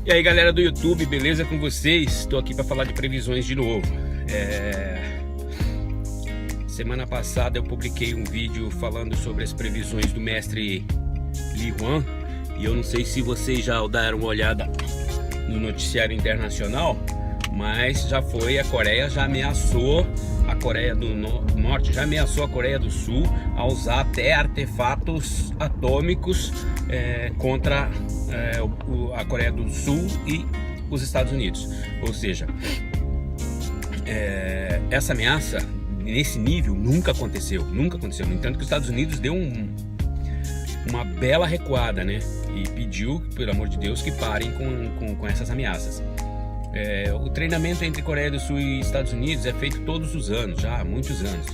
E aí galera do YouTube, beleza com vocês? Estou aqui para falar de previsões de novo. Semana passada eu publiquei um vídeo falando sobre as previsões do mestre Li Huan. E eu não sei se vocês já deram uma olhada no noticiário internacional, mas já foi, a Coreia já ameaçou, a Coreia do Norte já ameaçou a Coreia do Sul a usar até artefatos atômicos contra a Coreia do Sul e os Estados Unidos. Ou seja, essa ameaça nesse nível nunca aconteceu. No entanto, que os Estados Unidos deu uma bela recuada, né? E pediu, pelo amor de Deus, que parem com essas ameaças. O treinamento entre Coreia do Sul e Estados Unidos é feito todos os anos, já há muitos anos.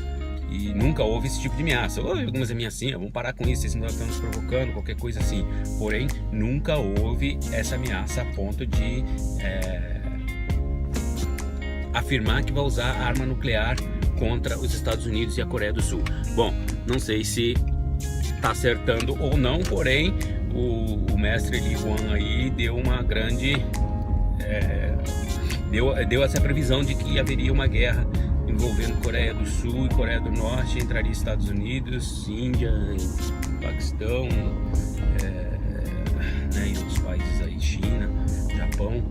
E nunca houve esse tipo de ameaça. Houve algumas ameaçinhas, vamos parar com isso, vocês não estão nos provocando, qualquer coisa assim. Porém, nunca houve essa ameaça a ponto de afirmar que vai usar arma nuclear contra os Estados Unidos e a Coreia do Sul. Bom, não sei se está acertando ou não, porém o mestre Li Huan aí deu uma grande deu essa previsão de que haveria uma guerra envolvendo Coreia do Sul e Coreia do Norte, entraria Estados Unidos, Índia, Paquistão, e outros países aí, China, Japão.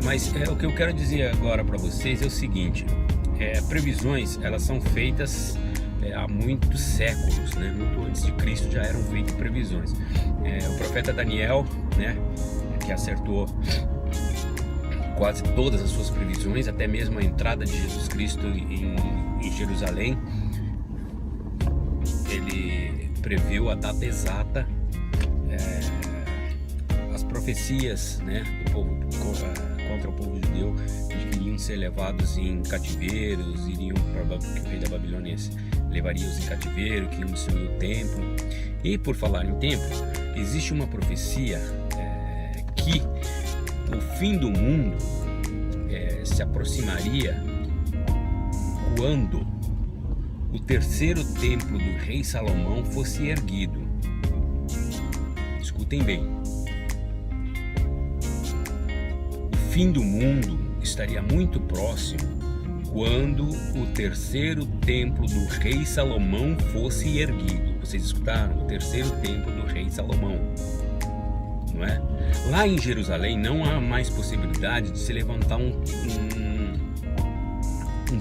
Mas o que eu quero dizer agora para vocês é o seguinte: previsões, elas são feitas há muitos séculos, né? Muito antes de Cristo já eram feitas previsões. O profeta Daniel, né, que acertou quase todas as suas previsões, até mesmo a entrada de Jesus Cristo em Jerusalém, ele previu a data exata. As profecias, né, do povo contra o povo judeu, de que iriam ser levados em cativeiros, que o rei da Babilônia levaria-os em cativeiro, que iam destruir o templo. E por falar em templo, existe uma profecia que o fim do mundo se aproximaria quando o terceiro templo do rei Salomão fosse erguido. Escutem bem. O fim do mundo estaria muito próximo quando o terceiro templo do rei Salomão fosse erguido. Vocês escutaram? O terceiro templo do rei Salomão. Não é? Lá em Jerusalém não há mais possibilidade de se levantar um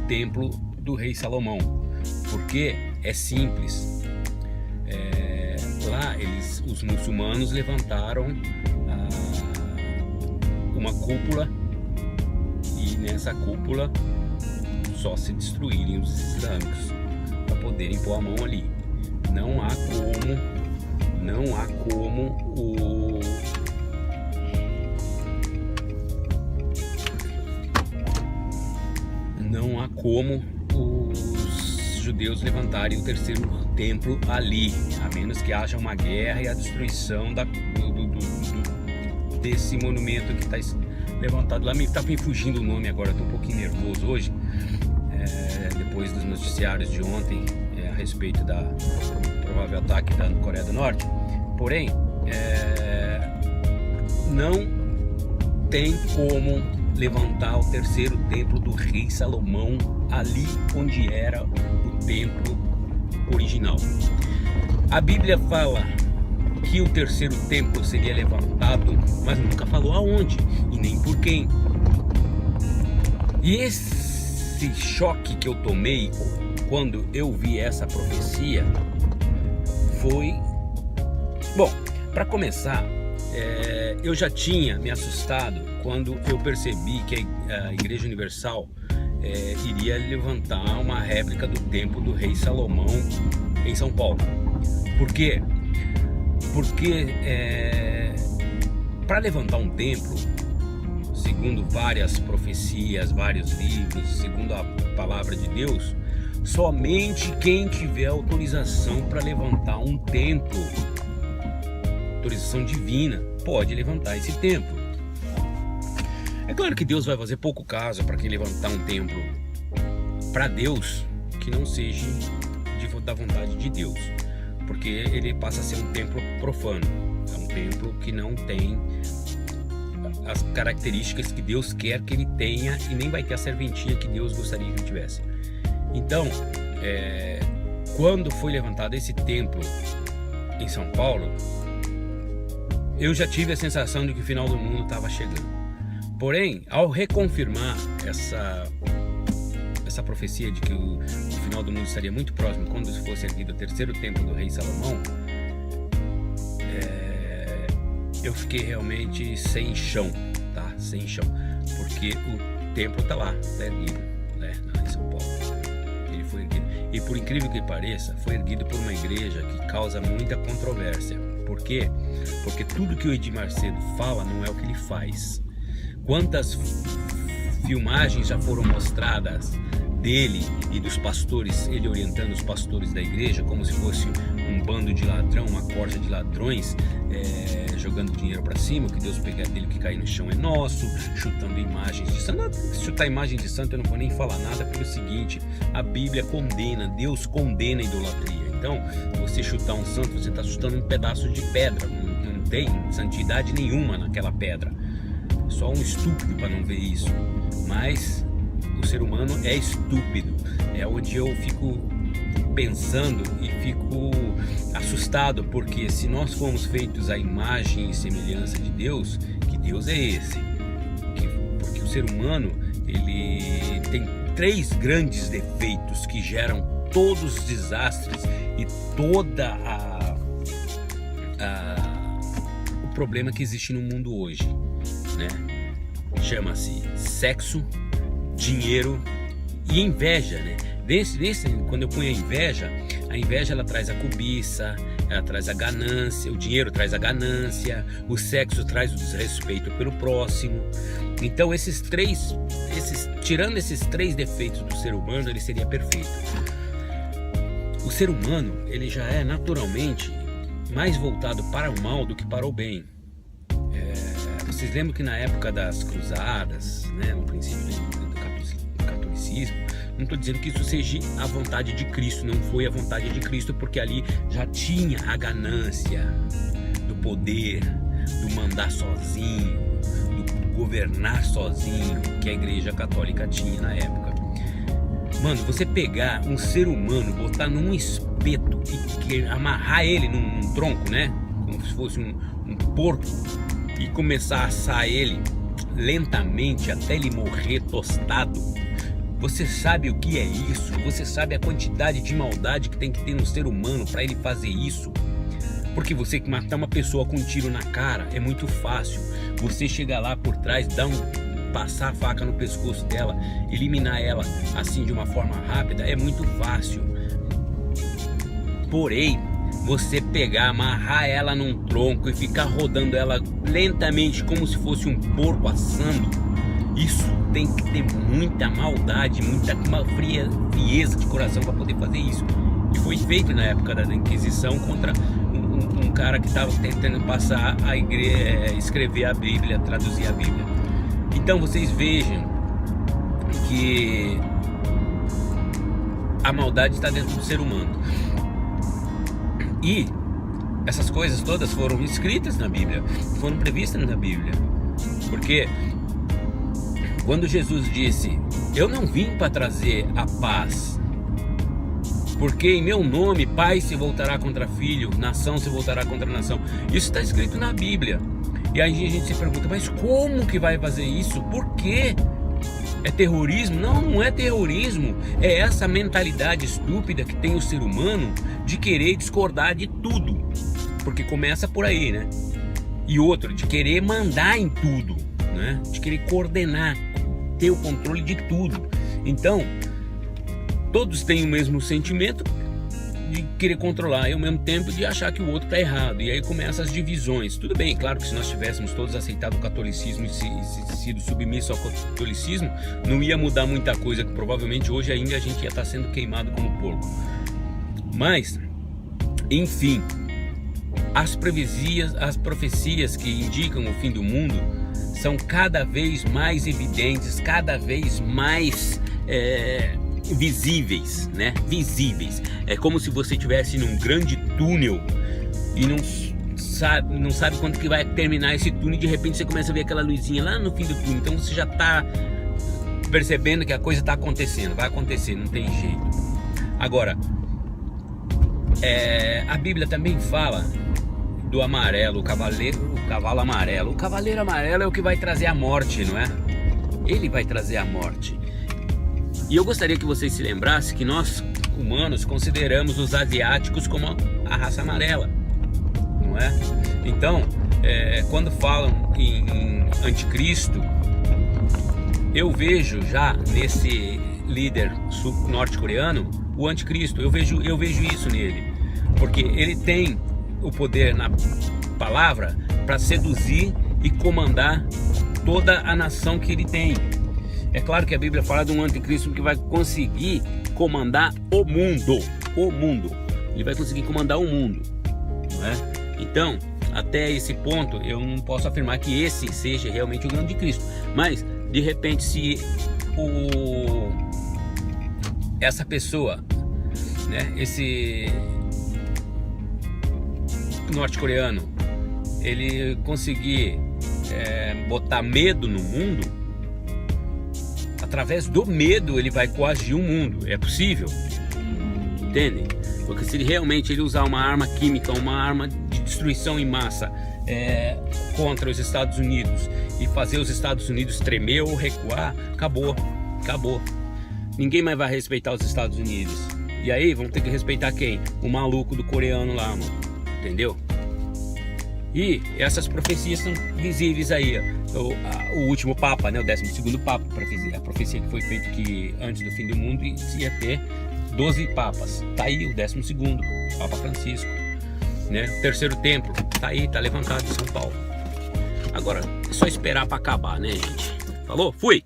templo do rei Salomão, porque é simples. Lá os muçulmanos levantaram uma cúpula, e nessa cúpula só se destruírem os islâmicos para poderem pôr a mão ali. Não há como os judeus levantarem o terceiro templo ali, a menos que haja uma guerra e a destruição desse monumento que está levantado lá. Está me fugindo o nome agora, estou um pouquinho nervoso hoje, depois dos noticiários de ontem a respeito da provável ataque da Coreia do Norte. Porém, não tem como levantar o terceiro templo do rei Salomão ali onde era o templo original. A Bíblia fala que o terceiro templo seria levantado, mas nunca falou aonde e nem por quem. E esse choque que eu tomei quando eu vi essa profecia foi... Bom, para começar, eu já tinha me assustado quando eu percebi que a Igreja Universal iria levantar uma réplica do templo do rei Salomão em São Paulo. Por quê? Porque para levantar um templo, segundo várias profecias, vários livros, segundo a palavra de Deus, somente quem tiver autorização para levantar um templo, autorização divina, pode levantar esse templo. É claro que Deus vai fazer pouco caso para quem levantar um templo para Deus que não seja da vontade de Deus, porque ele passa a ser um templo profano, é um templo que não tem as características que Deus quer que ele tenha e nem vai ter a serventia que Deus gostaria que ele tivesse. Então, quando foi levantado esse templo em São Paulo, eu já tive a sensação de que o final do mundo estava chegando. Porém, ao reconfirmar essa profecia de que o final do mundo estaria muito próximo quando fosse erguido o terceiro templo do rei Salomão, eu fiquei realmente sem chão, tá? Sem chão, porque o templo tá lá, tá erguido, né? Em São Paulo. Ele foi erguido. E por incrível que pareça, foi erguido por uma igreja que causa muita controvérsia. Por quê? Porque tudo que o Edir Macedo fala não é o que ele faz. Quantas filmagens já foram mostradas dele e dos pastores, ele orientando os pastores da igreja como se fosse um bando de ladrão, uma corja de ladrões, jogando dinheiro para cima, o que Deus pegar dele, que cair no chão é nosso, chutando imagens de santo. Chutar imagem de santo eu não vou nem falar nada, pelo seguinte: a Bíblia condena, Deus condena a idolatria. Então, você chutar um santo, você está chutando um pedaço de pedra, não tem santidade nenhuma naquela pedra. Só um estúpido para não ver isso. Mas o ser humano é estúpido. É onde eu fico pensando e fico assustado, porque se nós fomos feitos à imagem e semelhança de Deus, que Deus é esse? Porque o ser humano, ele tem 3 grandes defeitos que geram todos os desastres e toda o problema que existe no mundo hoje, né? Chama-se sexo, dinheiro e inveja, né? Quando eu ponho a inveja ela traz a cobiça, ela traz a ganância, o dinheiro traz a ganância, o sexo traz o desrespeito pelo próximo. Então tirando esses 3 defeitos do ser humano, ele seria perfeito. O ser humano, ele já é naturalmente mais voltado para o mal do que para o bem. Vocês lembram que na época das cruzadas, né, no princípio do catolicismo, não estou dizendo que isso seja a vontade de Cristo, não foi a vontade de Cristo, porque ali já tinha a ganância do poder, do mandar sozinho, do governar sozinho, que a Igreja Católica tinha na época. Mano, você pegar um ser humano, botar num espeto e amarrar ele num tronco, né? Como se fosse um porco, e começar a assar ele lentamente até ele morrer tostado. Você sabe o que é isso? Você sabe a quantidade de maldade que tem que ter no ser humano para ele fazer isso? Porque você matar uma pessoa com um tiro na cara é muito fácil. Você chegar lá por trás, passar a faca no pescoço dela, eliminar ela assim de uma forma rápida é muito fácil. Porém, você pegar, amarrar ela num tronco e ficar rodando ela lentamente como se fosse um porco assando, isso tem que ter muita maldade, muita frieza de coração para poder fazer isso. E foi feito na época da Inquisição contra um cara que estava tentando passar a igreja, escrever a Bíblia, traduzir a Bíblia. Então vocês vejam que a maldade está dentro do ser humano. E essas coisas todas foram escritas na Bíblia, foram previstas na Bíblia. Porque quando Jesus disse: eu não vim para trazer a paz, porque em meu nome pai se voltará contra filho, nação se voltará contra nação. Isso está escrito na Bíblia. E aí a gente se pergunta: mas como que vai fazer isso? Por quê? É terrorismo? Não, não é terrorismo. É essa mentalidade estúpida que tem o ser humano de querer discordar de tudo. Porque começa por aí, né? E outro, de querer mandar em tudo, né? De querer coordenar, ter o controle de tudo. Então, todos têm o mesmo sentimento de querer controlar e ao mesmo tempo de achar que o outro está errado. E aí começam as divisões. Tudo bem, claro que se nós tivéssemos todos aceitado o catolicismo e sido submisso ao catolicismo, não ia mudar muita coisa, que provavelmente hoje ainda a gente ia estar sendo queimado como porco. Mas, enfim, as profecias que indicam o fim do mundo são cada vez mais evidentes, cada vez mais visíveis, né? Visíveis. É como se você estivesse num grande túnel e não sabe quando que vai terminar esse túnel, e de repente você começa a ver aquela luzinha lá no fim do túnel. Então você já está percebendo que a coisa está acontecendo, vai acontecer, não tem jeito. Agora, a Bíblia também fala do amarelo, o cavalo amarelo. O cavaleiro amarelo é o que vai trazer a morte, não é? Ele vai trazer a morte. E eu gostaria que vocês se lembrassem que nós, humanos, consideramos os asiáticos como a raça amarela, não é? Então, quando falam em anticristo, eu vejo já nesse líder norte-coreano o anticristo. Eu vejo isso nele, porque ele tem o poder na palavra para seduzir e comandar toda a nação que ele tem. É claro que a Bíblia fala de um anticristo que vai conseguir comandar o mundo. Ele vai conseguir comandar o mundo, não é? Então, até esse ponto, eu não posso afirmar que esse seja realmente o grande Cristo. Mas, de repente, se essa pessoa, né, esse norte-coreano, ele conseguir botar medo no mundo, através do medo ele vai coagir o mundo. É possível, entende? Porque se realmente ele usar uma arma química, uma arma de destruição em massa contra os Estados Unidos e fazer os Estados Unidos tremer ou recuar, acabou. Ninguém mais vai respeitar os Estados Unidos. E aí vão ter que respeitar quem? O maluco do coreano lá, mano. Entendeu? E essas profecias são visíveis aí. O último Papa, né? O 12º Papa, a profecia que foi feita que antes do fim do mundo ia ter 12 papas. Tá aí o 12º, Papa Francisco, né? O terceiro templo, tá aí, tá levantado em São Paulo. Agora, é só esperar para acabar, né, gente? Falou? Fui!